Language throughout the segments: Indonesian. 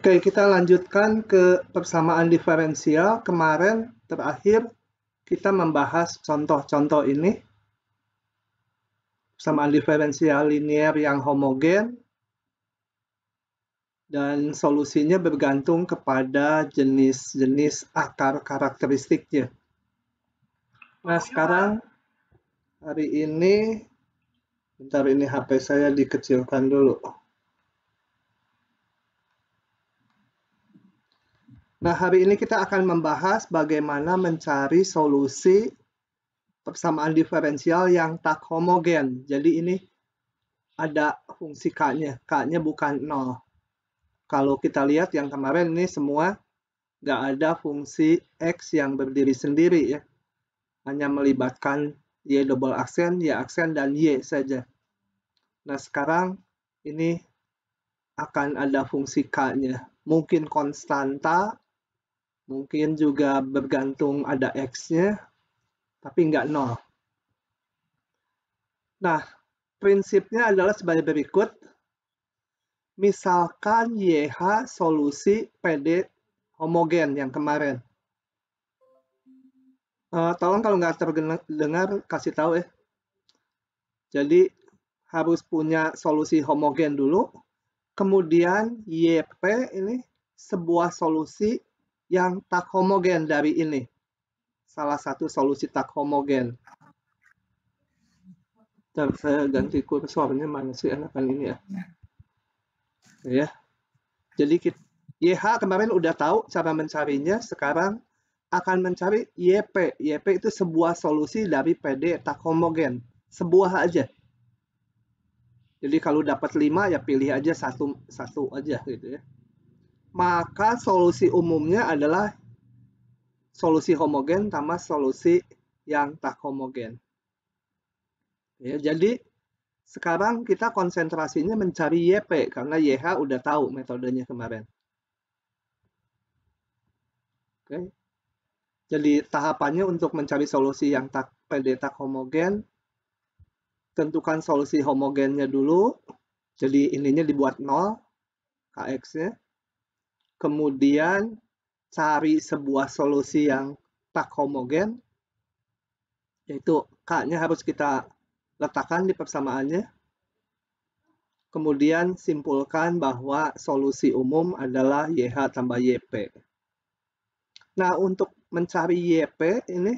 Oke, kita lanjutkan ke persamaan diferensial. Kemarin terakhir kita membahas contoh-contoh ini. Persamaan diferensial linear yang homogen dan solusinya bergantung kepada jenis-jenis akar karakteristiknya. Nah, sekarang hari ini, bentar ini HP saya dikecilkan dulu. Nah, hari ini kita akan membahas bagaimana mencari solusi persamaan diferensial yang tak homogen. Jadi ini ada fungsi K-nya. K-nya bukan 0. Kalau kita lihat yang kemarin ini semua nggak ada fungsi X yang berdiri sendiri ya. Hanya melibatkan Y double aksen, Y aksen, dan Y saja. Nah, sekarang ini akan ada fungsi K-nya. Mungkin konstanta, mungkin juga bergantung ada X-nya, tapi nggak 0. Nah, prinsipnya adalah sebagai berikut. Misalkan YH solusi PD homogen yang kemarin. Tolong kalau nggak terdengar, kasih tahu ya. Jadi harus punya solusi homogen dulu. Kemudian YP ini sebuah solusi yang tak homogen dari ini. Salah satu solusi tak homogen. Ntar saya ganti kursornya, mana sih enakan ini ya. Ya. Jadi YH kemarin udah tahu cara mencarinya, sekarang akan mencari YP. YP itu sebuah solusi dari PD tak homogen. Sebuah aja. Jadi kalau dapat 5 ya pilih aja satu aja gitu ya. Maka solusi umumnya adalah solusi homogen tambah solusi yang tak homogen. Ya, jadi sekarang kita konsentrasinya mencari YP karena YH udah tahu metodenya kemarin. Oke. Jadi tahapannya untuk mencari solusi yang PD tak homogen, tentukan solusi homogennya dulu. Jadi ininya dibuat 0, Kx-nya. Kemudian cari sebuah solusi yang tak homogen, yaitu K-nya harus kita letakkan di persamaannya. Kemudian simpulkan bahwa solusi umum adalah YH tambah YP. Nah, untuk mencari YP ini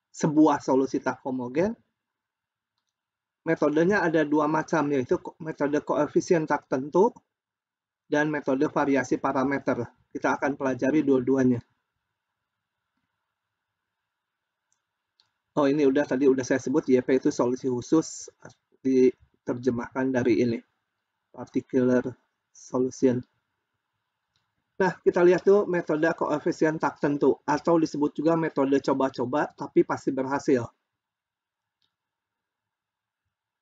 sebuah solusi tak homogen, metodenya ada dua macam, yaitu metode koefisien tak tentu dan metode variasi parameter. Kita akan pelajari dua-duanya. Oh, ini tadi udah saya sebut, YP itu solusi khusus, diterjemahkan dari ini, particular solution. Nah, kita lihat tuh metode koefisien tak tentu, atau disebut juga metode coba-coba, tapi pasti berhasil.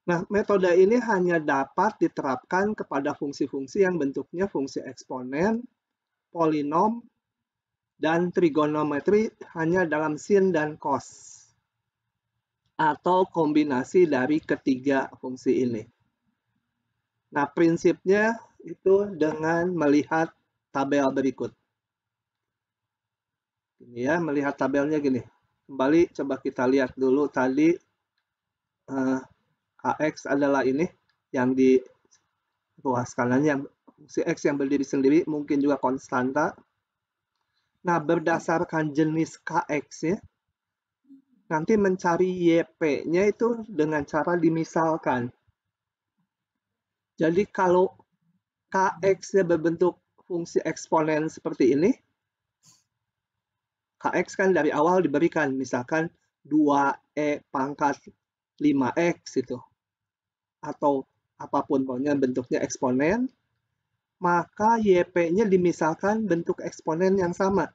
Nah, metode ini hanya dapat diterapkan kepada fungsi-fungsi yang bentuknya fungsi eksponen, polinom, dan trigonometri hanya dalam sin dan cos, atau kombinasi dari ketiga fungsi ini. Nah, prinsipnya itu dengan melihat tabel berikut. Ini ya, melihat tabelnya gini. Kembali coba kita lihat dulu tadi Kx adalah ini yang di ruas kanan, yang fungsi X yang berdiri sendiri, mungkin juga konstanta. Nah, berdasarkan jenis Kx ya, nanti mencari YP-nya itu dengan cara dimisalkan. Jadi kalau Kx-nya berbentuk fungsi eksponen seperti ini, Kx kan dari awal diberikan, misalkan 2e pangkat 5x itu, atau apapun pokoknya bentuknya eksponen, maka YP-nya dimisalkan bentuk eksponen yang sama.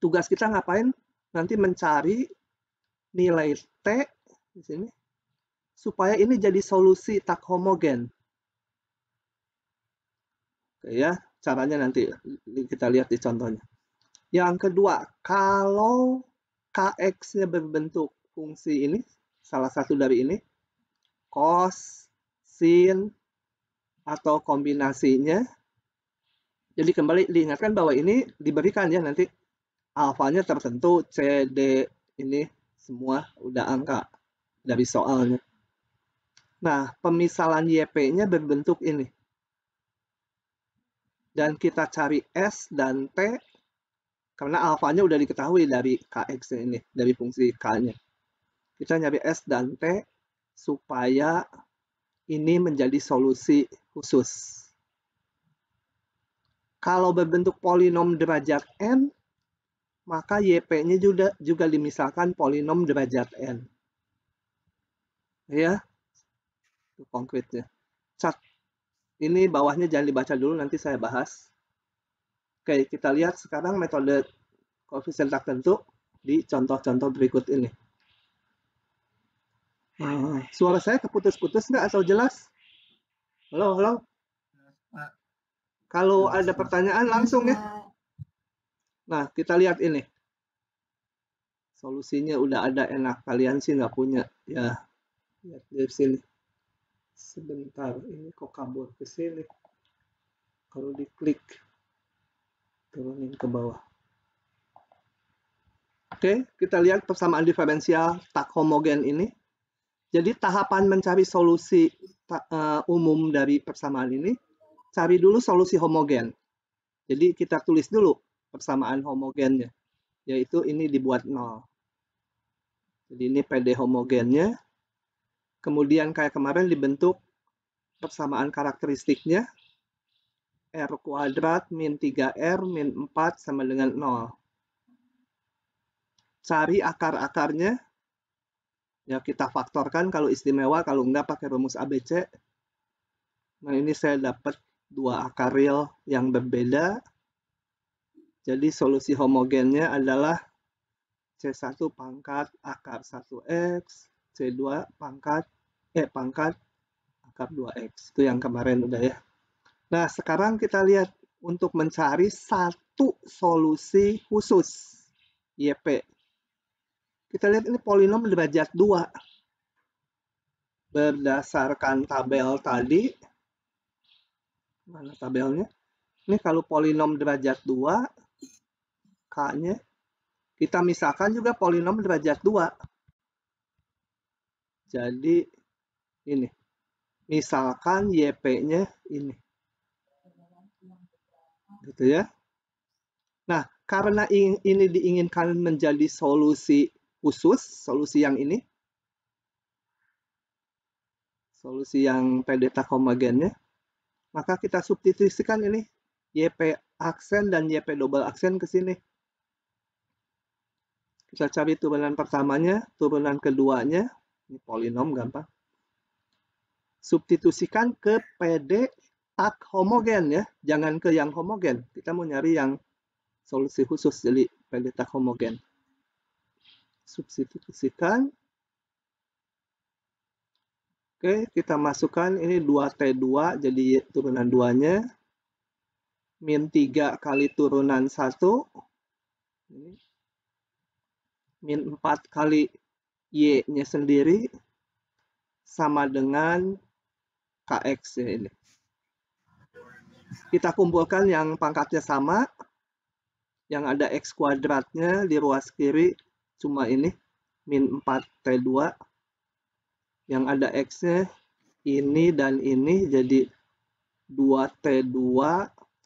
Tugas kita ngapain? Nanti mencari nilai T di sini, supaya ini jadi solusi tak homogen. Oke ya, caranya nanti kita lihat di contohnya. Yang kedua, kalau Kx-nya berbentuk fungsi ini, salah satu dari ini, cos, sin, atau kombinasinya, Jadi kembali diingatkan bahwa ini diberikan ya nanti alfanya tertentu, C, D, ini semua udah angka dari soalnya. Nah, pemisalan YP-nya berbentuk ini. Dan kita cari S dan T, karena alfanya udah diketahui dari KX ini, dari fungsi K-nya. Kita nyari S dan T supaya ini menjadi solusi khusus. Kalau berbentuk polinom derajat N, maka YP-nya juga dimisalkan polinom derajat N. Ya, itu konkretnya. Cat, ini bawahnya jangan dibaca dulu, nanti saya bahas. Oke, kita lihat sekarang metode koefisien tertentu di contoh-contoh berikut ini. Suara saya keputus-putus nggak atau jelas? Halo, halo? Kalau ada pertanyaan langsung ya. Nah, kita lihat ini. Solusinya udah ada, enak. Kalian sih nggak punya. Ya, lihat dari sini. Sebentar, ini kok kabur ke sini. Kalau diklik, turunin ke bawah. Oke, kita lihat persamaan diferensial tak homogen ini. Jadi tahapan mencari solusi umum dari persamaan ini, cari dulu solusi homogen. Jadi kita tulis dulu persamaan homogennya, yaitu ini dibuat 0. Jadi ini PD homogennya. Kemudian kayak kemarin dibentuk persamaan karakteristiknya, R kuadrat min 3R min 4 sama dengan 0. Cari akar-akarnya, ya kita faktorkan kalau istimewa, kalau enggak pakai rumus ABC. Nah ini saya dapat 2 akar real yang berbeda. Jadi solusi homogennya adalah C1 pangkat akar 1X, C2 pangkat akar 2X. Itu yang kemarin udah ya. Nah sekarang kita lihat untuk mencari satu solusi khusus YP. Kita lihat ini polinom derajat 2. Berdasarkan tabel tadi, mana tabelnya? Ini kalau polinom derajat 2, K-nya, kita misalkan juga polinom derajat 2. Jadi, ini. Misalkan YP-nya ini. Gitu ya. Nah, karena ini diinginkan menjadi solusi khusus, solusi yang ini, solusi yang PD tak homogennya, maka kita substitusikan ini YP aksen dan YP double aksen ke sini. Kita cari turunan pertamanya, turunan keduanya, ini polinom gampang. Substitusikan ke PD tak homogen ya, jangan ke yang homogen. Kita mau nyari yang solusi khusus, jadi PD tak homogen. Substitusikan. Oke, kita masukkan ini 2T2, jadi turunan 2-nya. Min 3 kali turunan 1. Min 4 kali Y-nya sendiri. Sama dengan KX ya ini. Kita kumpulkan yang pangkatnya sama. Yang ada X kuadratnya di ruas kiri cuma ini. Min 4T2. Yang ada X-nya ini dan ini jadi 2T2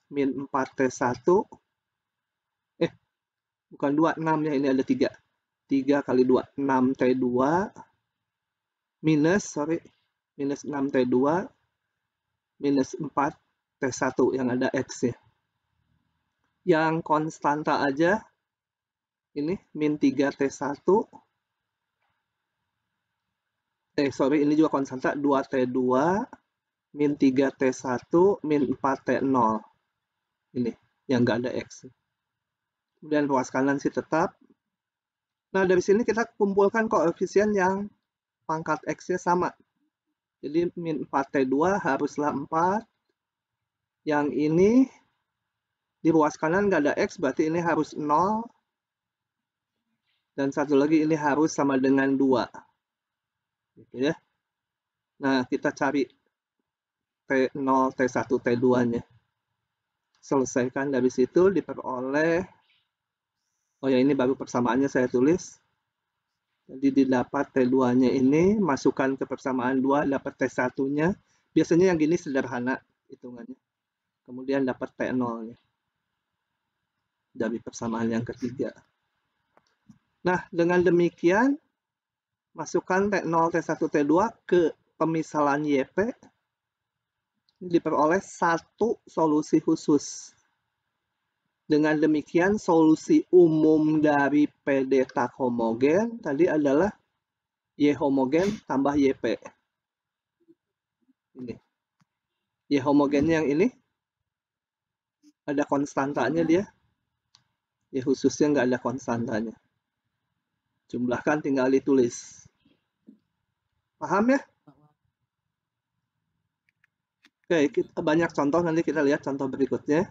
min 4T1. Bukan 2, 6 ya, ini ada 3. 3 kali 2, 6T2 minus 6T2 minus 4T1 yang ada X-nya. Yang konstanta aja ini min 3T1. Ini juga konstanta 2T2 min 3T1 min 4T0. Ini yang nggak ada X. Kemudian ruas kanan sih tetap. Nah, dari sini kita kumpulkan koefisien yang pangkat X-nya sama. Jadi min 4T2 haruslah 4. Yang ini di ruas kanan nggak ada X, berarti ini harus 0. Dan satu lagi ini harus sama dengan 2. Gitu ya. Nah, kita cari T0, T1, T2-nya. selesaikan dari situ, diperoleh. Oh ya, ini baru persamaannya saya tulis. Jadi didapat T2-nya ini, masukkan ke persamaan 2, dapat T1-nya. Biasanya yang gini sederhana hitungannya. Kemudian dapat T0-nya dari persamaan yang ketiga. Nah, dengan demikian, masukkan T0, T1, T2 ke pemisalan YP. Diperoleh satu solusi khusus. Dengan demikian, solusi umum dari PD tak homogen tadi adalah Y homogen tambah YP. Ini. Y homogennya yang ini. Ada konstantanya dia. Y khususnya nggak ada konstantanya. Jumlahkan tinggal ditulis. Paham ya? Oke, kita banyak contoh, nanti kita lihat contoh berikutnya.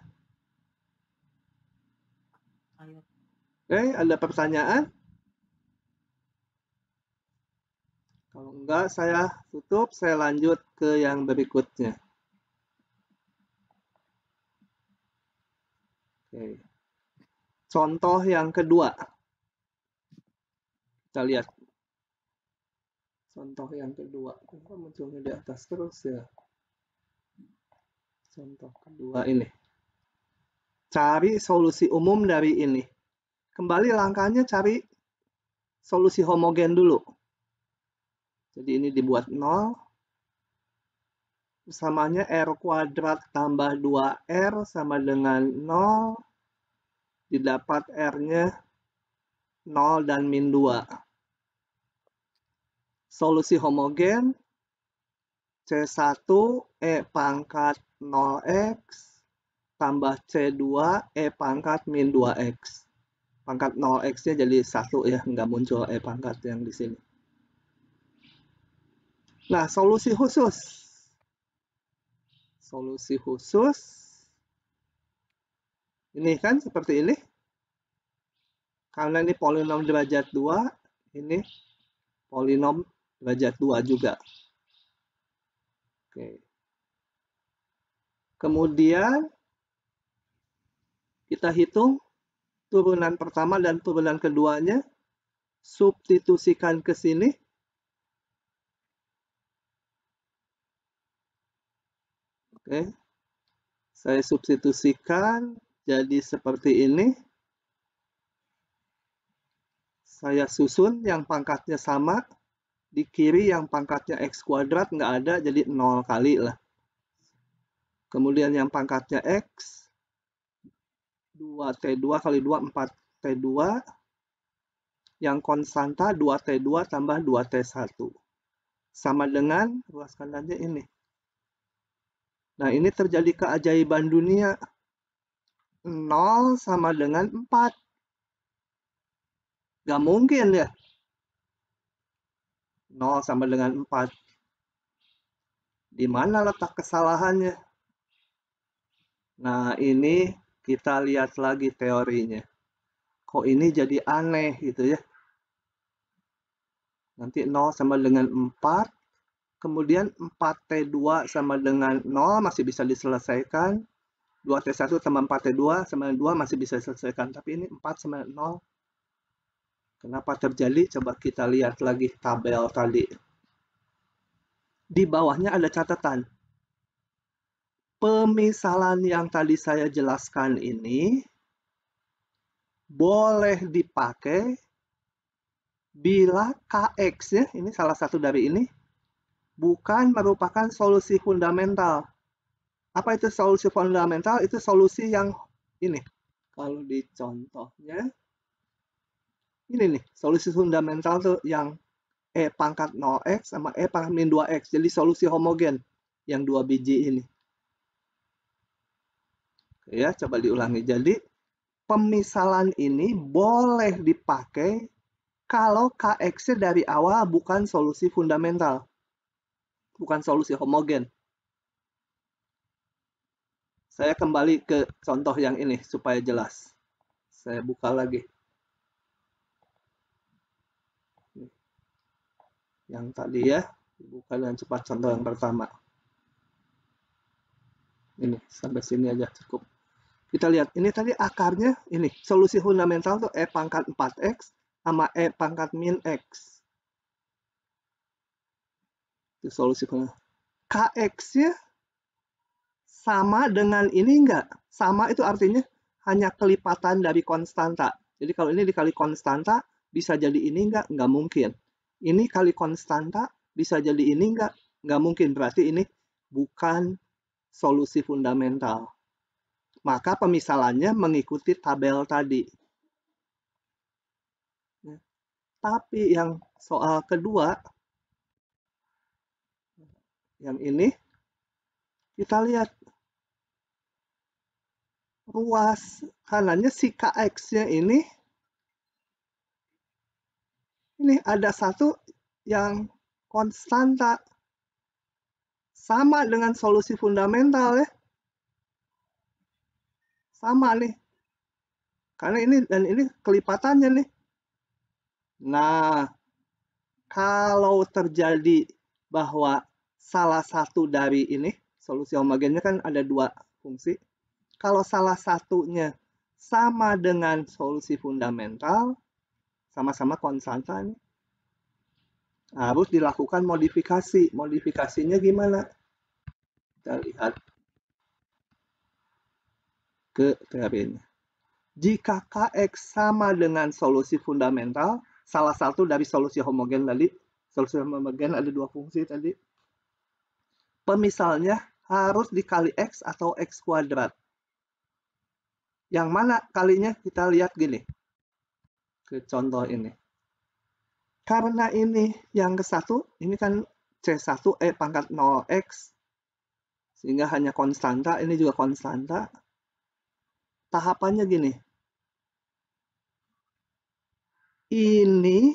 Oke, ada pertanyaan? Kalau enggak, saya tutup, saya lanjut ke yang berikutnya. Oke. Contoh yang kedua. Kita lihat. Contoh yang kedua. Kok munculnya di atas terus ya? Contoh kedua ini. Cari solusi umum dari ini. Kembali langkahnya cari solusi homogen dulu. Jadi ini dibuat 0. Persamanya R kuadrat tambah 2R sama dengan 0. Didapat R-nya 0 dan min 2. Solusi homogen C1 E pangkat 0X tambah C2 E pangkat min 2X. Pangkat 0X-nya jadi 1 ya, nggak muncul E pangkat yang di sini. Nah, solusi khusus. Solusi khusus. Ini kan seperti ini. Karena ini polinom derajat 2, ini polinom derajat 2 juga. Oke. Kemudian kita hitung turunan pertama dan turunan keduanya, substitusikan ke sini. Oke. Saya substitusikan jadi seperti ini. Saya susun yang pangkatnya sama. Di kiri yang pangkatnya X kuadrat nggak ada, jadi 0 kali lah. Kemudian yang pangkatnya X, 2T2 kali 2, 4T2. Yang konstanta 2T2 tambah 2T1. Sama dengan ruas kanannya ini. Nah, ini terjadi keajaiban dunia. 0 sama dengan 4. Gak mungkin ya. 0 sama dengan 4. Di mana letak kesalahannya? Nah, ini kita lihat lagi teorinya. Kok ini jadi aneh gitu ya. Nanti 0 sama dengan 4. Kemudian 4T2 sama dengan 0 masih bisa diselesaikan. 2T1 tambah 4T2 sama dengan 2 masih bisa diselesaikan. Tapi ini 4 sama 0. Kenapa terjadi? Coba kita lihat lagi tabel tadi. Di bawahnya ada catatan. Pemisalan yang tadi saya jelaskan ini boleh dipakai bila Kx ya, ini salah satu dari ini, bukan merupakan solusi fundamental. Apa itu solusi fundamental? Itu solusi yang ini. Kalau di contohnya, ini nih, solusi fundamental tuh yang E pangkat 0X sama E pangkat min 2X. Jadi solusi homogen yang 2 biji ini. Ya, coba diulangi. Jadi pemisalan ini boleh dipakai kalau Kx-nya dari awal bukan solusi fundamental. Bukan solusi homogen. Saya kembali ke contoh yang ini supaya jelas. Saya buka lagi. Yang tadi ya, buka dengan cepat contoh yang pertama. Ini, sampai sini aja cukup. Kita lihat, ini tadi akarnya, ini, solusi fundamental tuh E pangkat 4X sama E pangkat min X. Itu solusi fundamental. KX-nya sama dengan ini enggak? Sama itu artinya hanya kelipatan dari konstanta. Jadi kalau ini dikali konstanta, bisa jadi ini enggak? Enggak mungkin. Ini kali konstanta, bisa jadi ini enggak? Enggak mungkin. Berarti ini bukan solusi fundamental. Maka pemisalannya mengikuti tabel tadi. Tapi yang soal kedua, yang ini, kita lihat ruas kanannya si KX-nya ini ada satu yang konstanta. Sama dengan solusi fundamental ya. Sama nih. Karena ini dan ini kelipatannya nih. Nah, kalau terjadi bahwa salah satu dari ini, solusi homogennya kan ada dua fungsi. Kalau salah satunya sama dengan solusi fundamental, sama-sama konstanta nih, harus dilakukan modifikasi. Modifikasinya gimana? Kita lihat ke teorinya. Jika Kx sama dengan solusi fundamental, salah satu dari solusi homogen tadi, solusi homogen ada dua fungsi tadi, pemisalnya harus dikali X atau X kuadrat. Yang mana kalinya? Kita lihat gini, ke contoh ini. Karena ini yang ke satu, ini kan C1 E pangkat 0X, sehingga hanya konstanta, ini juga konstanta. Tahapannya gini, ini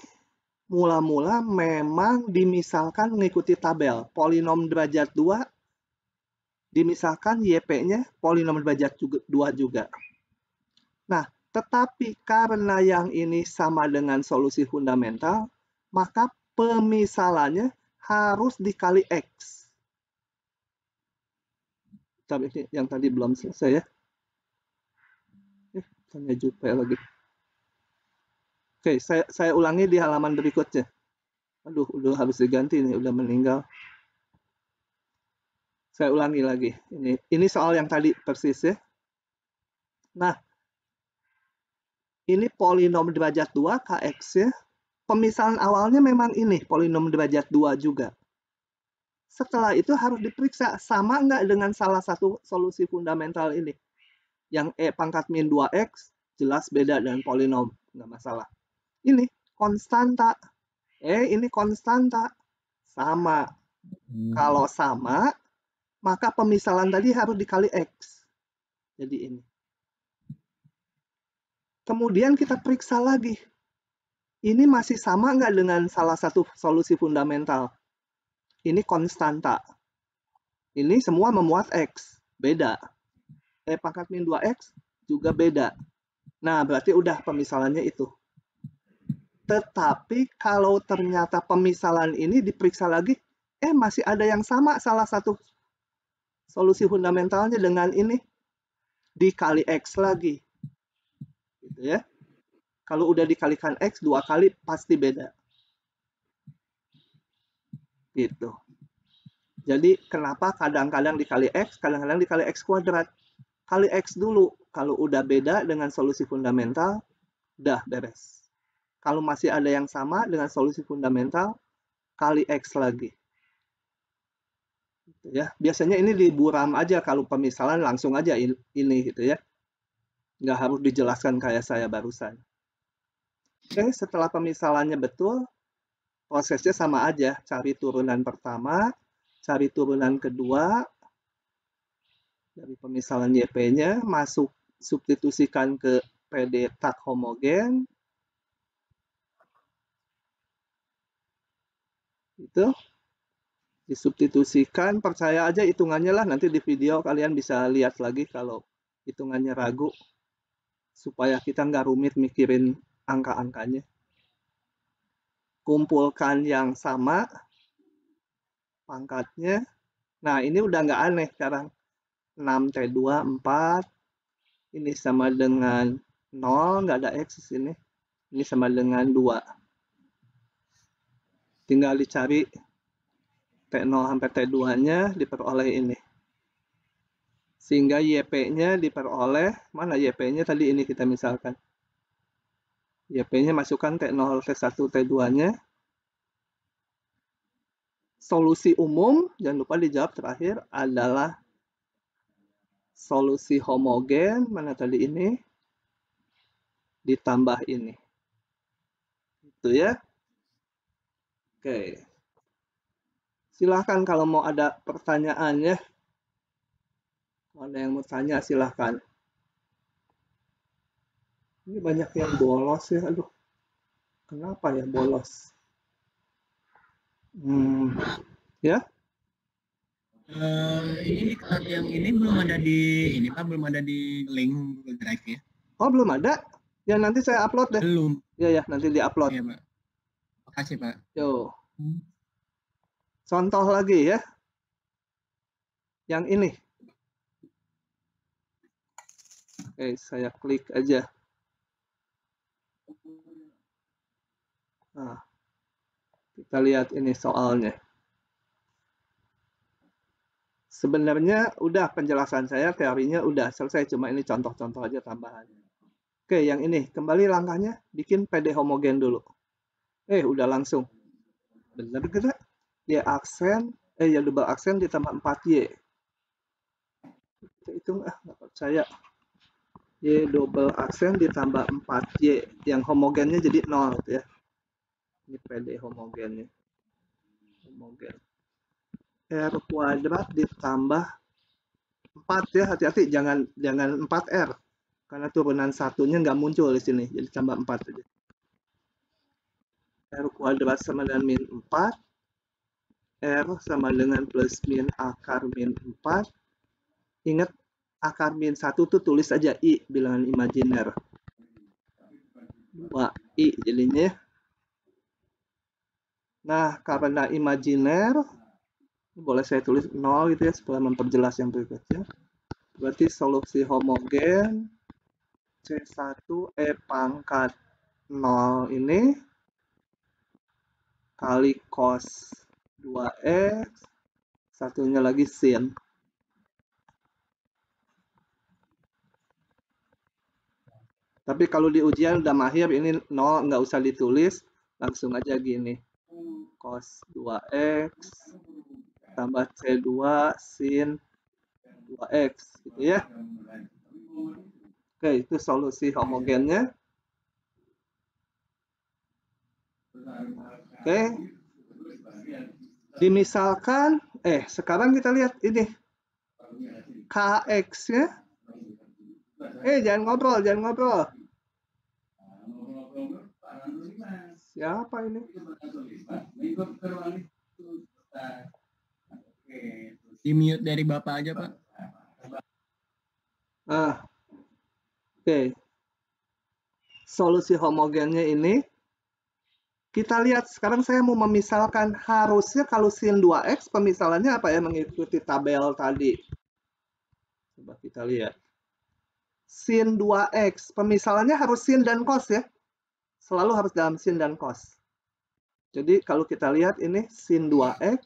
mula-mula memang dimisalkan mengikuti tabel. Polinom derajat 2 dimisalkan YP-nya polinom derajat 2 juga. Nah, tetapi karena yang ini sama dengan solusi fundamental, maka pemisalannya harus dikali X. Tapi ini yang tadi belum selesai ya. Tanya Jupe lagi. Oke, saya ulangi di halaman berikutnya. Aduh, udah harus diganti nih, udah meninggal. Saya ulangi lagi. Ini soal yang tadi persis ya. Nah, ini polinom derajat 2 Kx ya. Pemisalan awalnya memang ini polinom derajat 2 juga. Setelah itu harus diperiksa sama nggak dengan salah satu solusi fundamental ini. Yang E pangkat min 2X jelas beda dengan polinom, nggak masalah. Ini konstanta. Ini konstanta. Sama. Kalau sama, maka pemisalan tadi harus dikali X. Jadi ini. Kemudian kita periksa lagi. Ini masih sama nggak dengan salah satu solusi fundamental? Ini konstanta. Ini semua memuat X. Beda. E pangkat min 2X juga beda. Nah, berarti udah pemisalannya itu. Tetapi kalau ternyata pemisalan ini diperiksa lagi, masih ada yang sama salah satu solusi fundamentalnya dengan ini. Dikali X lagi. Gitu ya. Kalau udah dikalikan X 2 kali pasti beda. Gitu. Jadi kenapa kadang-kadang dikali X, kadang-kadang dikali X kuadrat. Kali X dulu. Kalau udah beda dengan solusi fundamental, udah beres. Kalau masih ada yang sama dengan solusi fundamental, kali X lagi. Gitu ya. Biasanya ini diburam aja kalau pemisalan langsung aja ini gitu ya. Nggak harus dijelaskan kayak saya barusan. Oke, setelah pemisalannya betul, prosesnya sama aja. Cari turunan pertama, cari turunan kedua, dari pemisalan YP-nya, masuk substitusikan ke PD tak homogen. Itu disubstitusikan, percaya aja hitungannya lah, nanti di video kalian bisa lihat lagi kalau hitungannya ragu, supaya kita nggak rumit mikirin angka-angkanya. Kumpulkan yang sama, pangkatnya. Nah, ini udah nggak aneh sekarang. 6T2, 4. Ini sama dengan 0, nggak ada X di sini. Ini sama dengan 2. Tinggal dicari T0 sampai T2-nya diperoleh ini. Sehingga YP-nya diperoleh, mana YP-nya tadi ini kita misalkan. YP-nya masukkan T0, T1, T2-nya. Solusi umum, jangan lupa dijawab terakhir, adalah solusi homogen, mana tadi ini, ditambah ini. Itu ya. Oke. Silahkan kalau mau ada pertanyaan ya. Ada yang mau tanya silahkan. Ini banyak yang bolos ya, aduh. Kenapa ya bolos? Ya? Ini yang ini belum ada di ini Pak, belum ada di link Google Drive ya? Oh belum ada? Ya nanti saya upload deh. Belum. Ya nanti di-upload. Iya Pak. Makasih Pak. Yo. Contoh lagi ya. Yang ini. Oke, saya klik aja. Nah, kita lihat ini soalnya. Sebenarnya udah penjelasan saya, teorinya udah selesai. Cuma ini contoh-contoh aja tambahan. Oke, yang ini. Kembali langkahnya, bikin PD homogen dulu. Udah langsung. Bener gak? Y aksen, ya double aksen ditambah 4Y. Kita hitung, nggak percaya. Y double aksen ditambah 4Y. Yang homogennya jadi 0 gitu ya. Ini PD homogennya. Homogen. R kuadrat ditambah 4 ya, hati-hati jangan 4R. Karena turunan satunya nggak muncul di sini, jadi tambah 4 aja. R kuadrat sama dengan min 4. R sama dengan plus min akar min 4. Ingat, akar min 1 tuh tulis aja I, bilangan imajiner. 2I jadinya. Nah, karena imajiner, boleh saya tulis 0 gitu ya, setelah memperjelas yang berikutnya. Berarti solusi homogen C1E pangkat 0 ini kali cos 2X, satunya lagi sin. Tapi kalau di ujian udah mahir, ini 0 nggak usah ditulis, langsung aja gini. Cos 2X tambah C2 sin 2X gitu ya. Oke, itu solusi homogennya. Oke. Dimisalkan, sekarang kita lihat ini. KX-nya. Jangan ngobrol. Siapa ini? Di-mute dari Bapak aja, Pak. Oke. Solusi homogennya ini. Kita lihat, sekarang saya mau memisalkan, harusnya kalau sin 2X, pemisalannya apa ya, mengikuti tabel tadi. Coba kita lihat. Sin 2X, pemisalannya harus sin dan cos ya. Selalu harus dalam sin dan cos. Jadi kalau kita lihat ini sin 2X,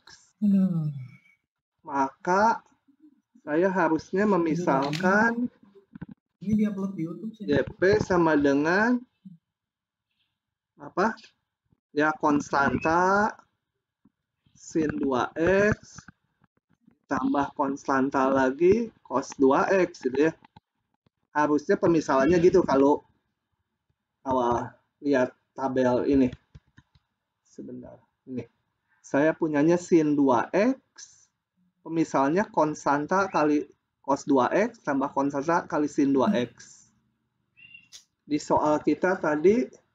maka saya harusnya memisalkan ini di-upload di YouTube sih. YP sama dengan apa? Ya konstanta sin 2X tambah konstanta lagi cos 2X gitu ya. Harusnya pemisalannya gitu kalau awal lihat tabel ini. Sebentar, ini. Saya punyanya sin 2X, pemisalnya konstanta kali cos 2X tambah konstanta kali sin 2X. Di soal kita tadi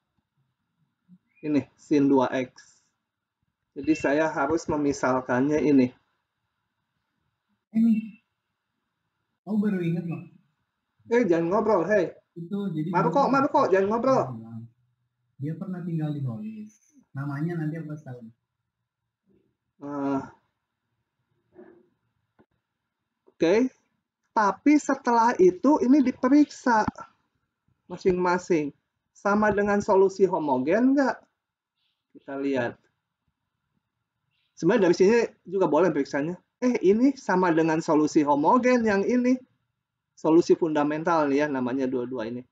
ini sin 2X. Jadi saya harus memisalkannya ini. Oh, baru ingat loh. Jangan ngobrol, hei. Itu jadi Marco, jangan ngobrol. Dia pernah tinggal di Hollis. Namanya nanti aku tahu. Oke. Tapi setelah itu ini diperiksa masing-masing. Sama dengan solusi homogen nggak? Kita lihat. Sebenarnya dari sini juga boleh periksanya. Ini sama dengan solusi homogen yang ini. Solusi fundamental nih ya, namanya dua-dua ini.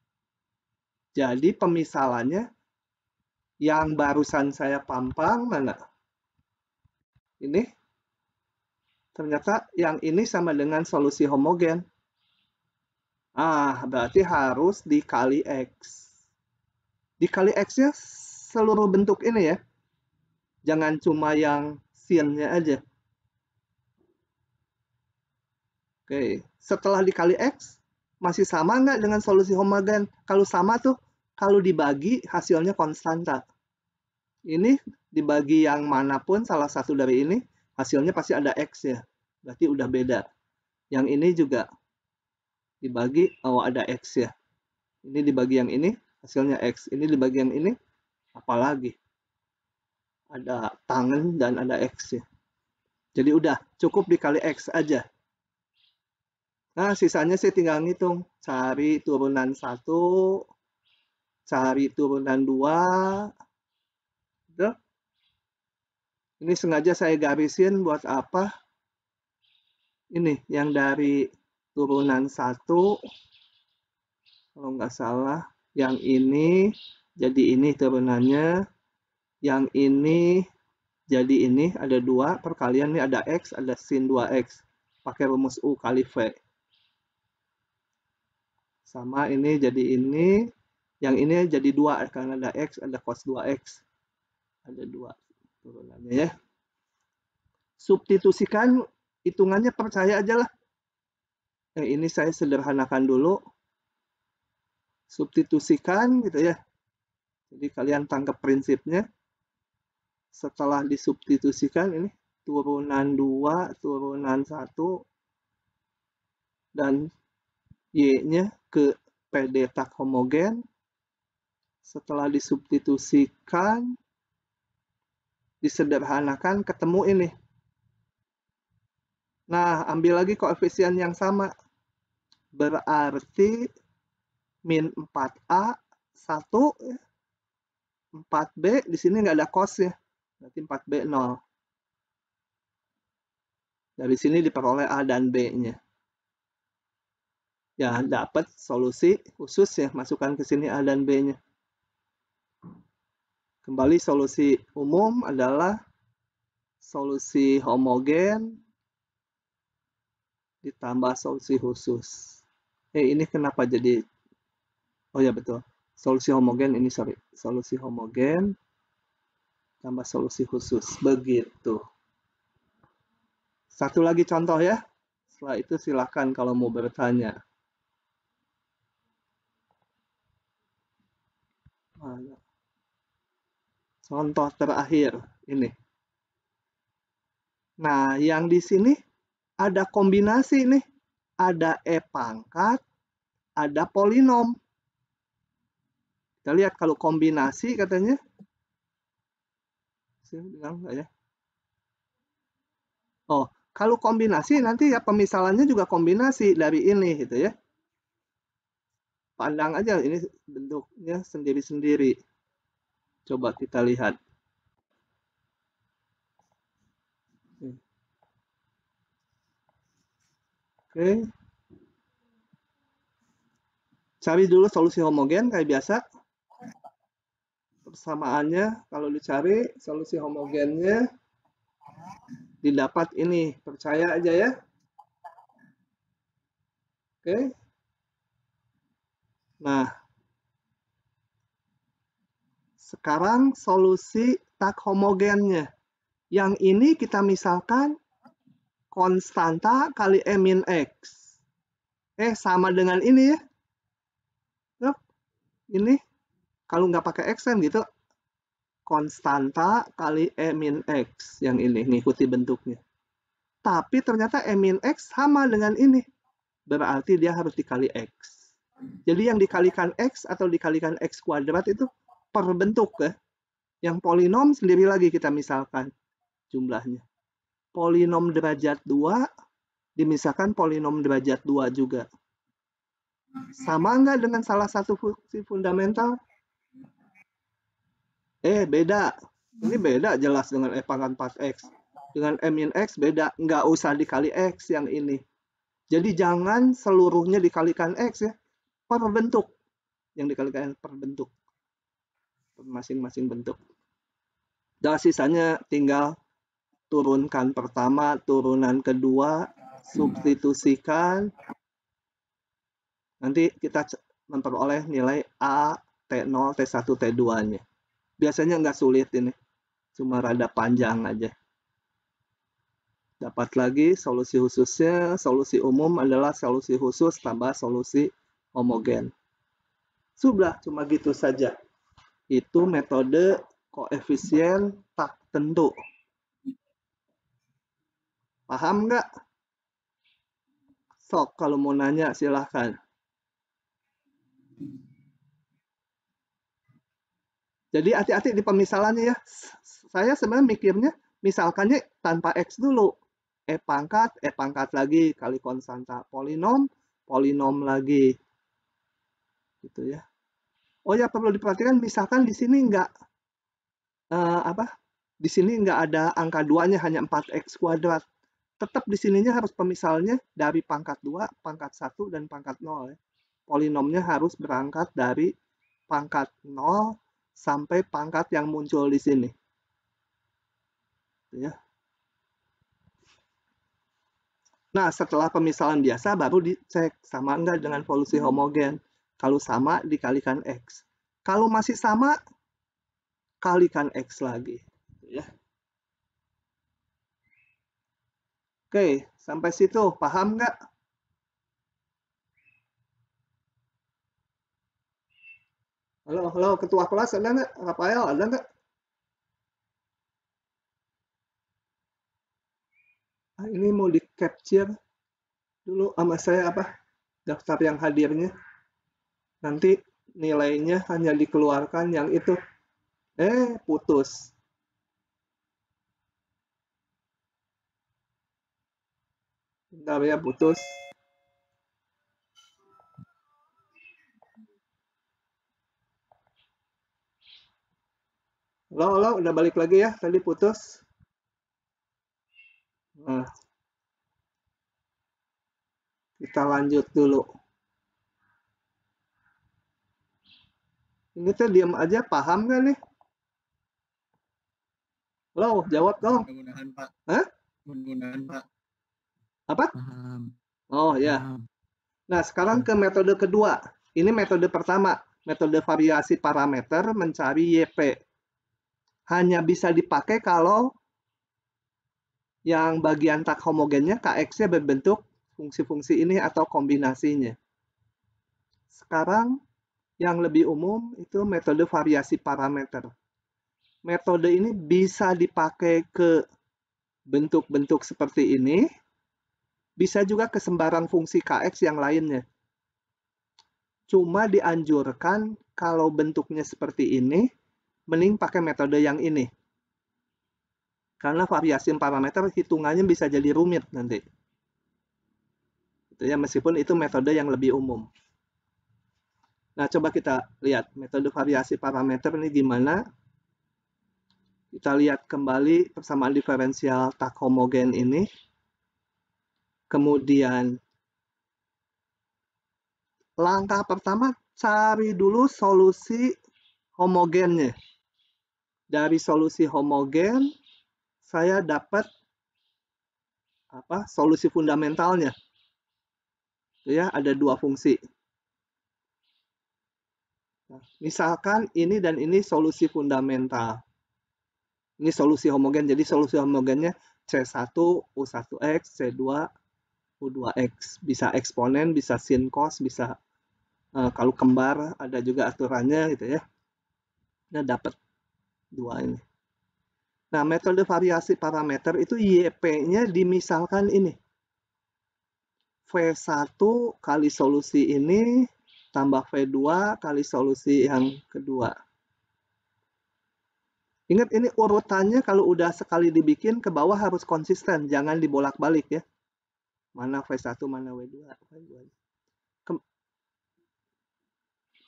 Jadi pemisalannya yang barusan saya pampang mana? Ini. Ternyata yang ini sama dengan solusi homogen. Berarti harus dikali X. Dikali X-nya seluruh bentuk ini ya. Jangan cuma yang sin-nya aja. Oke, setelah dikali X, masih sama nggak dengan solusi homogen? Kalau sama tuh, kalau dibagi hasilnya konstanta. Ini dibagi yang manapun salah satu dari ini, hasilnya pasti ada X ya. Berarti udah beda. Yang ini juga dibagi, ada X ya. Ini dibagi yang ini, hasilnya X. Ini dibagi yang ini, apalagi? Ada tangan dan ada X ya. Jadi udah, cukup dikali X aja. Nah, sisanya sih tinggal ngitung. Cari turunan 1, cari turunan 2. Gitu. Ini sengaja saya garisin buat apa? Ini, yang dari turunan 1, kalau nggak salah, yang ini, jadi ini turunannya. Yang ini, jadi ini, ada 2, perkalian ini ada X, ada sin 2X. Pakai rumus U kali V. Sama ini jadi ini, yang ini jadi 2 karena ada X, ada cos 2X. Ada 2 turunannya ya. Substitusikan, hitungannya percaya aja lah. Ini saya sederhanakan dulu. Substitusikan gitu ya. Jadi kalian tangkap prinsipnya. Setelah disubstitusikan ini turunan 2, turunan 1, dan Y-nya ke PD tak homogen. Setelah disubstitusikan, disederhanakan, ketemu ini. Nah, ambil lagi koefisien yang sama. Berarti min 4A, 1, 4B, di sini nggak ada cos ya. Berarti 4B 0. Dari sini diperoleh A dan B-nya. Ya, dapat solusi khusus ya, masukkan ke sini A dan B-nya. Kembali solusi umum adalah solusi homogen ditambah solusi khusus. Ini kenapa jadi, oh ya betul, solusi homogen ini, sorry, solusi homogen tambah solusi khusus, begitu. Satu lagi contoh ya, setelah itu silakan kalau mau bertanya. Contoh terakhir ini. Nah, yang di sini ada kombinasi nih. Ada E pangkat, ada polinom. Kita lihat kalau kombinasi katanya. Saya bilang enggak ya? Oh, kalau kombinasi nanti ya pemisalannya juga kombinasi dari ini gitu ya. Pandang aja ini bentuknya sendiri-sendiri. Coba kita lihat. Oke. Cari dulu solusi homogen kayak biasa. Persamaannya kalau dicari solusi homogennya didapat ini, percaya aja ya. Oke. Nah, sekarang solusi tak homogennya. Yang ini kita misalkan konstanta kali E min X. Sama dengan ini ya. Ini kalau nggak pakai X kan gitu. Konstanta kali E min X. Yang ini, ngikuti bentuknya. Tapi ternyata E min X sama dengan ini. Berarti dia harus dikali X. Jadi yang dikalikan X atau dikalikan X kuadrat itu per bentuk ya. Yang polinom sendiri lagi kita misalkan jumlahnya. Polinom derajat 2 Dimisahkan polinom derajat 2 juga. Sama nggak dengan salah satu fungsi fundamental? Beda. Ini beda jelas dengan E pangkat 4X. Dengan M min X beda. Nggak usah dikali X yang ini. Jadi jangan seluruhnya dikalikan X ya. Per bentuk. Yang dikalikan per bentuk. Masing-masing bentuk. Dan sisanya tinggal turunkan pertama, turunan kedua, substitusikan. Nanti kita memperoleh nilai A, T0, T1, T2-nya. Biasanya nggak sulit ini. Cuma rada panjang aja. Dapat lagi solusi khususnya. Solusi umum adalah solusi khusus tambah solusi homogen. Sudah, cuma gitu saja. Itu metode koefisien tak tentu. Paham nggak? Sok, kalau mau nanya silahkan. Jadi hati-hati di pemisalannya ya. Saya sebenarnya mikirnya misalkannya tanpa X dulu. E pangkat lagi kali konstanta polinom, polinom lagi. Gitu ya. Oh ya, perlu diperhatikan misalkan di sini nggak di sini nggak ada angka 2-nya, hanya 4X kuadrat. Tetap di sininya harus pemisalnya dari pangkat 2, pangkat 1 dan pangkat 0 ya. Polinomnya harus berangkat dari pangkat 0 sampai pangkat yang muncul di sini. Ya. Nah, setelah pemisalan biasa baru dicek sama enggak dengan solusi homogen. Kalau sama dikalikan X. Kalau masih sama, kalikan X lagi. Ya. Oke, sampai situ paham nggak? Halo, ketua kelas ada nggak? Rafael ada nggak? Ini mau di capture dulu sama saya daftar yang hadirnya. Nanti nilainya hanya dikeluarkan yang itu. Putus. Bentar ya, putus. Halo, udah balik lagi ya, tadi putus. Nah, kita lanjut dulu. Ini tuh diam aja, paham nggak nih? Halo, jawab dong. Mudah-mudahan Pak. Hah? Mudah-mudahan Pak. Apa? Paham. Oh ya. Nah, sekarang ke metode kedua. Ini metode pertama, metode variasi parameter mencari YP. Hanya bisa dipakai kalau yang bagian tak homogennya Kx-nya berbentuk fungsi-fungsi ini atau kombinasinya. Sekarang yang lebih umum itu metode variasi parameter. Metode ini bisa dipakai ke bentuk-bentuk seperti ini, bisa juga ke sembarang fungsi Kx yang lainnya. Cuma dianjurkan kalau bentuknya seperti ini, mending pakai metode yang ini. Karena variasi parameter hitungannya bisa jadi rumit nanti. Itu ya, meskipun itu metode yang lebih umum. Nah, coba kita lihat metode variasi parameter ini gimana. Kita lihat kembali persamaan diferensial tak homogen ini. Kemudian langkah pertama, cari dulu solusi homogennya. Dari solusi homogen, saya dapat solusi fundamentalnya. Ya, ada dua fungsi. Nah, misalkan ini dan ini solusi fundamental. Ini solusi homogen, jadi solusi homogennya C1 U1X, C2 U2X. Bisa eksponen, bisa sin cos, bisa kalau kembar ada juga aturannya gitu ya. Nah, dapat dua ini. Nah, metode variasi parameter itu YP-nya dimisalkan ini. V1 kali solusi ini tambah V2 kali solusi yang kedua. Ingat ini urutannya kalau udah sekali dibikin ke bawah harus konsisten, jangan dibolak-balik ya. Mana V1, mana W2.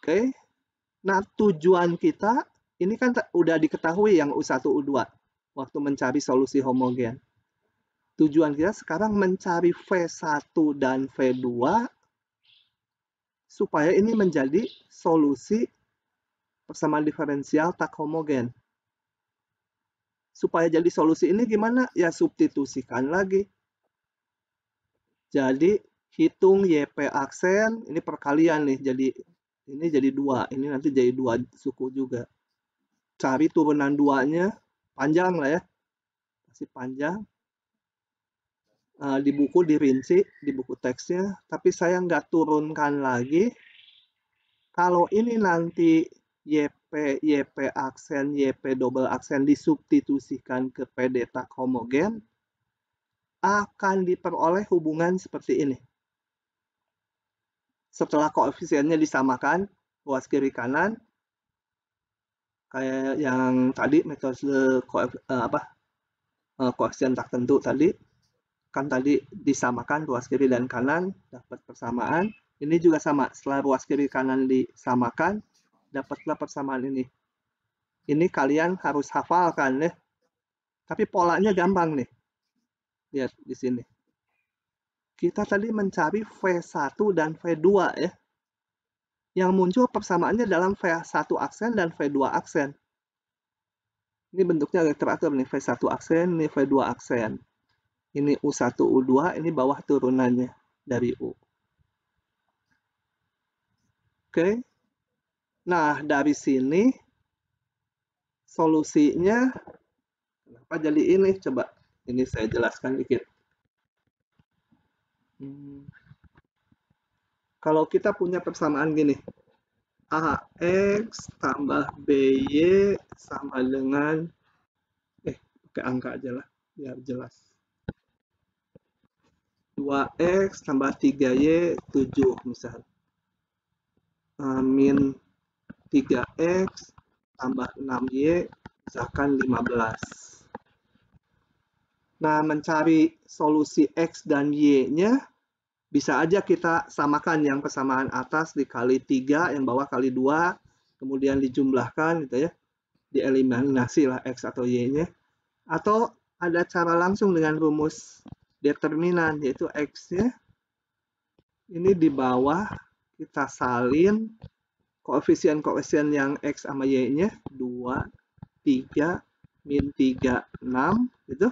Oke. Nah, tujuan kita ini kan udah diketahui yang U1, U2 waktu mencari solusi homogen. Tujuan kita sekarang mencari V1 dan V2 supaya ini menjadi solusi persamaan diferensial tak homogen. Supaya jadi solusi ini gimana? Ya substitusikan lagi. Jadi hitung YP aksen, ini perkalian nih, jadi ini jadi 2, ini nanti jadi 2 suku juga. Cari turunan 2-nya, panjang lah ya, masih panjang. Di buku dirinci, di buku teksnya, tapi saya nggak turunkan lagi. Kalau ini nanti YP aksen, YP double aksen disubstitusikan ke PD tak homogen, akan diperoleh hubungan seperti ini. Setelah koefisiennya disamakan, ruas kiri kanan, kayak yang tadi metode koefisien tak tentu tadi, kan tadi disamakan ruas kiri dan kanan, dapat persamaan. Ini juga sama, setelah ruas kiri kanan disamakan, dapatlah persamaan ini. Ini kalian harus hafalkan ya. Tapi polanya gampang nih. Lihat di sini. Kita tadi mencari V1 dan V2 ya. Yang muncul persamaannya dalam V1 aksen dan V2 aksen. Ini bentuknya agak teratur nih, V1 aksen, ini V2 aksen. Ini U1, U2, ini bawah turunannya dari U. Oke. Nah, dari sini solusinya kenapa jadi ini? Coba ini saya jelaskan dikit. Kalau kita punya persamaan gini, AX tambah BY sama dengan, pakai angka aja lah, biar jelas. 2X tambah 3Y, 7 misalnya. Min 3X tambah 6Y, misalkan 15. Nah, mencari solusi X dan Y-nya, bisa aja kita samakan yang persamaan atas dikali 3, yang bawah kali 2, kemudian dijumlahkan gitu ya, dieliminasi lah X atau Y-nya. Atau ada cara langsung dengan rumus determinan, yaitu X-nya ini di bawah kita salin koefisien-koefisien yang X sama Y-nya 2, 3, min 3, 6 gitu.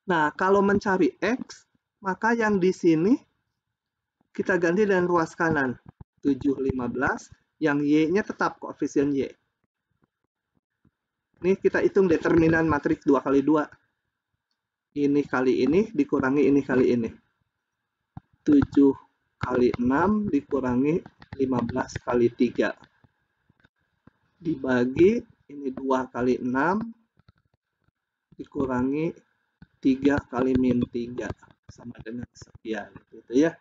Nah, kalau mencari X, maka yang di sini kita ganti dengan ruas kanan 7, 15, yang Y-nya tetap koefisien Y. Ini kita hitung determinan matriks 2 kali 2. Ini kali ini dikurangi ini kali ini. 7 kali 6 dikurangi 15 kali 3. Dibagi ini 2 kali 6 dikurangi 3 kali min 3 sama dengan sekian gitu ya.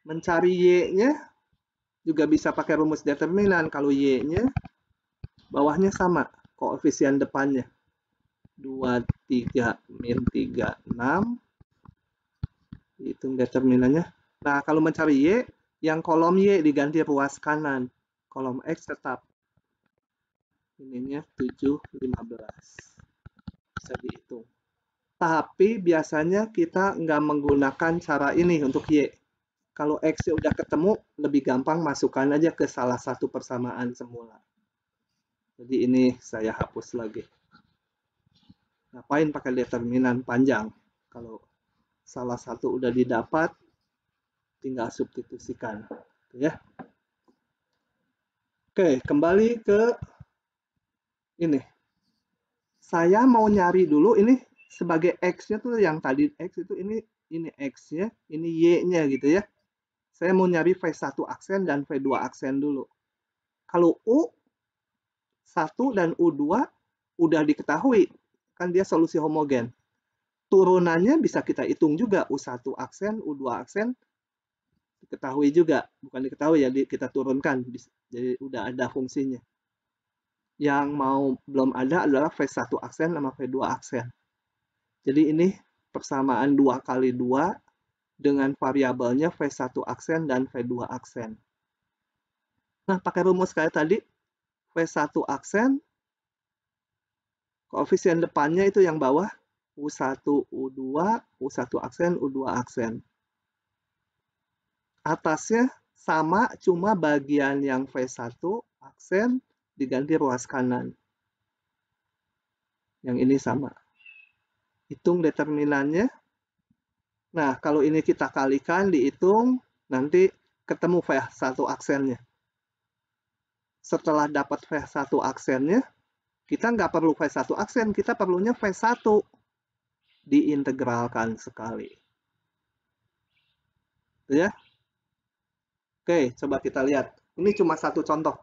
Mencari Y-nya juga bisa pakai rumus determinan. Kalau Y-nya bawahnya sama, koefisien depannya 2, 3, min 3, 6. Hitung determinannya. Nah, kalau mencari Y, yang kolom Y diganti ruas kanan. Kolom X tetap. Ininya 7, 15. Bisa dihitung. Tapi biasanya kita nggak menggunakan cara ini untuk Y. Kalau X-nya udah ketemu, lebih gampang masukkan aja ke salah satu persamaan semula. Jadi ini saya hapus lagi. Ngapain pakai determinan panjang? Kalau salah satu udah didapat, tinggal substitusikan. Ya. Oke, kembali ke ini. Saya mau nyari dulu ini sebagai X-nya tuh yang tadi X itu ini X-nya, ini Y-nya gitu ya. Saya mau nyari V1 aksen dan V2 aksen dulu. Kalau U1 dan U2 udah diketahui, kan dia solusi homogen. Turunannya bisa kita hitung juga, U1 aksen, U2 aksen, diketahui juga. Bukan diketahui ya, kita turunkan. Jadi udah ada fungsinya. Yang belum ada adalah V1 aksen sama V2 aksen. Jadi ini persamaan 2 kali 2 dengan variabelnya V1 aksen dan V2 aksen. Nah, pakai rumus kayak tadi, V1 aksen, koefisien depannya itu yang bawah, U1, U2, U1 aksen, U2 aksen. Atasnya sama, cuma bagian yang V1 aksen diganti ruas kanan. Yang ini sama. Hitung determinannya. Nah, kalau ini kita kalikan, dihitung, nanti ketemu V1 aksennya. Setelah dapat V1 aksennya, kita nggak perlu V1 aksen, kita perlunya V1. Diintegralkan sekali. Ya. Oke, coba kita lihat. Ini cuma satu contoh.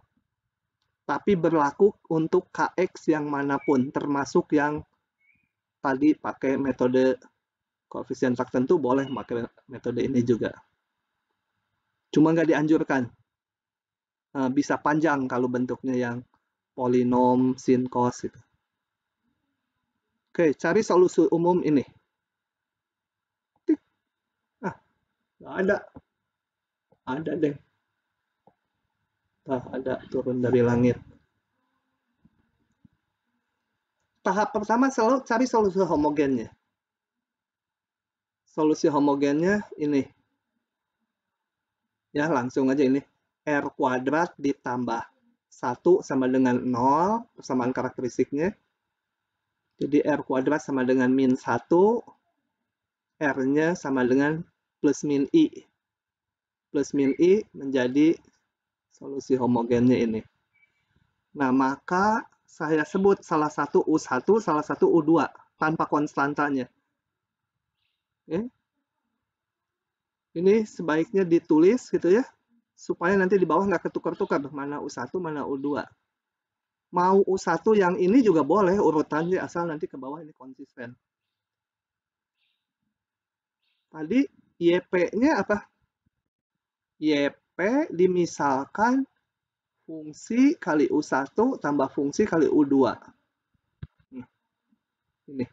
Tapi berlaku untuk KX yang manapun, termasuk yang tadi pakai metode koefisien tertentu, boleh pakai metode ini juga. Cuma nggak dianjurkan. Bisa panjang kalau bentuknya yang polinom, sin, cos. Gitu. Oke, cari solusi umum ini. Nggak ada. Ada deh. Ada turun dari langit. Tahap pertama selalu cari solusi homogennya. Solusi homogennya ini. Ya, langsung aja ini. R kuadrat ditambah 1 sama dengan 0, persamaan karakteristiknya. Jadi R kuadrat sama dengan min 1, R-nya sama dengan plus min I. Plus min I menjadi solusi homogennya ini. Nah, maka saya sebut salah satu U1, salah satu U2, tanpa konstantanya. Oke. Ini sebaiknya ditulis gitu ya, supaya nanti di bawah nggak ketukar-tukar, mana U1, mana U2. Mau U1 yang ini juga boleh urutannya, asal nanti ke bawah ini konsisten. Tadi YP-nya apa? YP dimisalkan fungsi kali U1 tambah fungsi kali U2. Ini.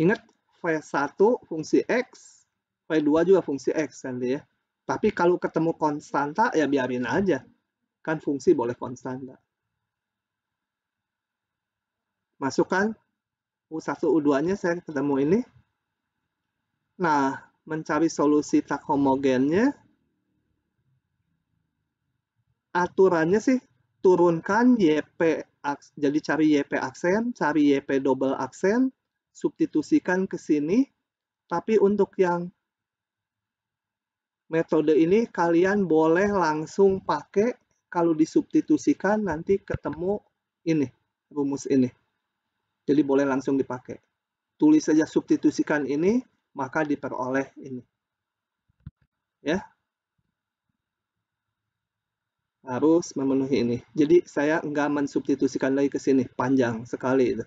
Ingat, V1 fungsi X, V2 juga fungsi X kan ya. Tapi kalau ketemu konstanta, ya biarin aja. Kan fungsi boleh konstanta. Masukkan U1, U2-nya saya ketemu ini. Nah, mencari solusi tak homogennya, aturannya sih turunkan YP, jadi cari YP aksen, cari YP double aksen, substitusikan ke sini, tapi untuk yang metode ini kalian boleh langsung pakai, kalau disubstitusikan nanti ketemu ini, rumus ini. Jadi boleh langsung dipakai. Tulis saja substitusikan ini, maka diperoleh ini. Ya. Harus memenuhi ini. Jadi saya nggak mensubstitusikan lagi ke sini, panjang sekali itu.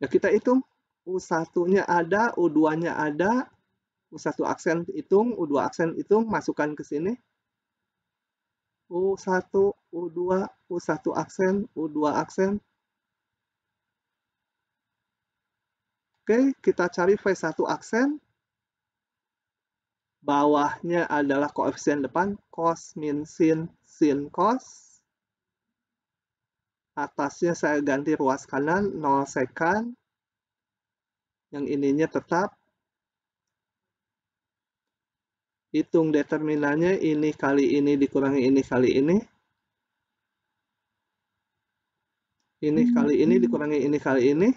Ya, kita hitung. U1-nya ada, U2-nya ada, U1 aksen hitung, U2 aksen hitung, masukkan ke sini. U1, U2, U1 aksen, U2 aksen. Oke, kita cari V1 aksen. Bawahnya adalah koefisien depan, cos, min, sin, sin, cos. Atasnya saya ganti ruas kanan, 0 sekan. Yang ininya tetap. Hitung determinannya, ini kali ini dikurangi ini kali ini. Ini kali ini dikurangi ini kali ini.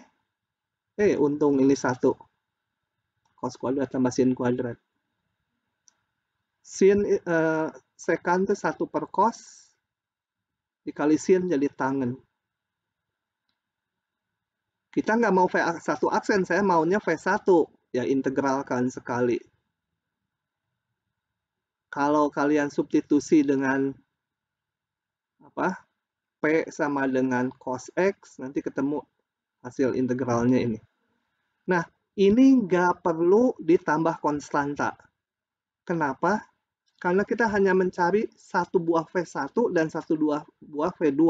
Untung ini 1. Cos kuadrat tambah sin kuadrat. Sin sekan itu 1 per cos. Dikali sin jadi tangen. Kita nggak mau V1 aksen, saya maunya V1. Ya integralkan sekali. Kalau kalian substitusi dengan apa? P sama dengan cos X, nanti ketemu hasil integralnya ini. Nah, ini nggak perlu ditambah konstanta. Kenapa? Karena kita hanya mencari 1 buah V1 dan 1 buah V2.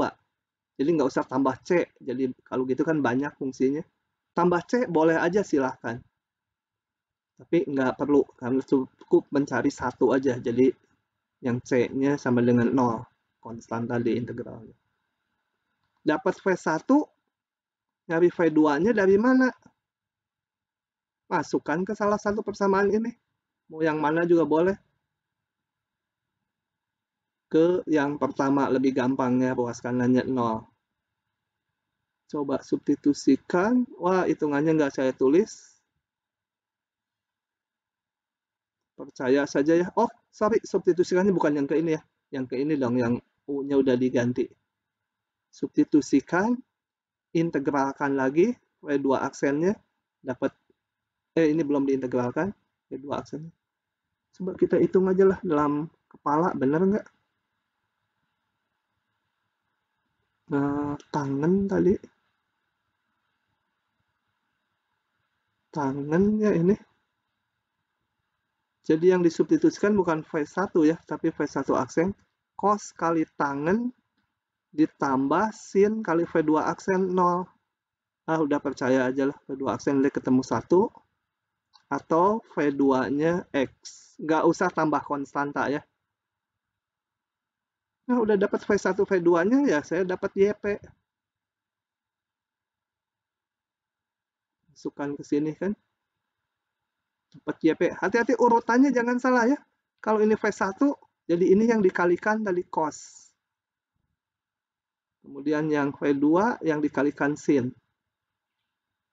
Jadi nggak usah tambah C. Jadi kalau gitu kan banyak fungsinya. Tambah C boleh aja silahkan. Tapi nggak perlu, karena cukup mencari satu aja. Jadi yang C-nya sama dengan 0, konstan tadi integralnya. Dapat V1, nyari V2-nya dari mana? Masukkan ke salah satu persamaan ini. Mau yang mana juga boleh. Ke yang pertama lebih gampangnya, ruas kanannya 0. Coba substitusikan. Wah, hitungannya nggak saya tulis. Percaya saja ya. Oh, sorry, substitusikannya bukan yang ke ini ya. Yang ke ini dong, yang U-nya udah diganti. Substitusikan, integralkan lagi, W2 aksennya, dapat, ini belum diintegralkan, W2 aksennya. Coba kita hitung aja lah dalam kepala, bener nggak? Tangan tadi. Tangannya ini. Jadi yang disubstitusikan bukan V1 ya, tapi V1 aksen. Cos kali tangan ditambah sin kali V2 aksen 0. Udah percaya aja lah, V2 aksen dia ketemu 1. Atau V2-nya X. Nggak usah tambah konstanta ya. Nah, udah dapat V1, V2-nya ya saya dapat YP. Masukkan ke sini kan. Dapat YP. Hati-hati urutannya jangan salah ya. Kalau ini V1, jadi ini yang dikalikan tadi cos. Kemudian yang V2 yang dikalikan sin.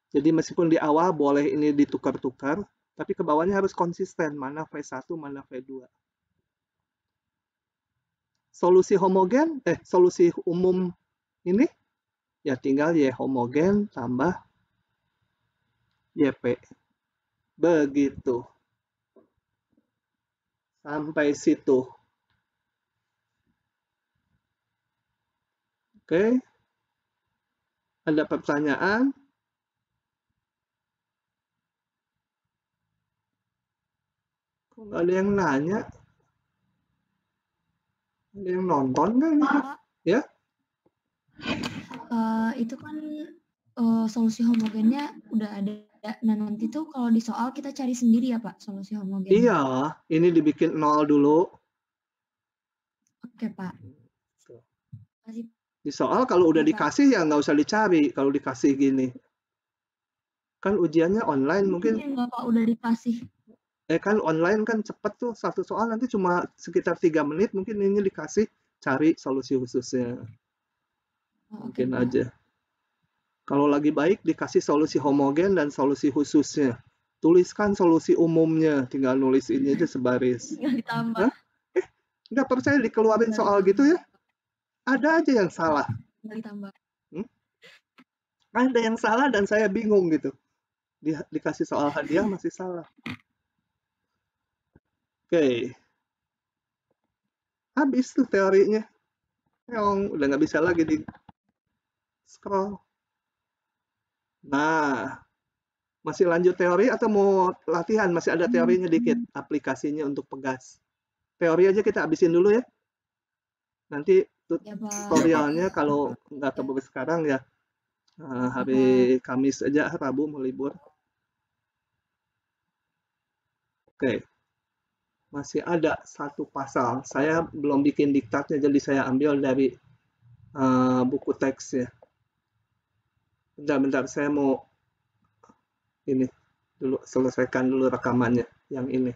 Jadi meskipun di awal boleh ini ditukar-tukar, tapi ke bawahnya harus konsisten. Mana V1, mana V2. Solusi homogen, solusi umum ini, ya tinggal Y homogen tambah YP. Begitu. Sampai situ. Oke. Ada pertanyaan? Kok nggak ada yang nanya? Ada yang nonton nggak ini? Ya? Itu kan solusi homogennya udah ada. Nah, nanti tuh kalau di soal kita cari sendiri ya Pak, solusi homogen. Iya, ini dibikin 0 dulu. Oke Pak. Di soal kalau udah dikasih ya nggak usah dicari kalau dikasih gini. Kan ujiannya online mungkin. Enggak Pak, udah dikasih. Kan online kan cepet tuh, satu soal nanti cuma sekitar 3 menit mungkin ini dikasih cari solusi khususnya. Mungkin aja. Kalau lagi baik dikasih solusi homogen dan solusi khususnya. Tuliskan solusi umumnya, tinggal nulis ini aja sebaris. Tinggal ditambah. Nggak percaya dikeluarin soal gitu ya? Ada aja yang salah. Tinggal ditambah. Ada yang salah dan saya bingung gitu. Dikasih soal hadiah masih salah. Oke. Habis tuh teorinya. Udah nggak bisa lagi di scroll. Nah, masih lanjut teori atau mau latihan? Masih ada teorinya dikit, aplikasinya untuk pegas. Teori aja kita habisin dulu ya. Nanti tutorialnya kalau nggak ketemu sekarang ya, hari Kamis aja, Rabu mau libur. Oke. Masih ada satu pasal. Saya belum bikin diktatnya, jadi saya ambil dari buku teks ya. Bentar, saya mau ini dulu selesaikan dulu rekamannya yang ini.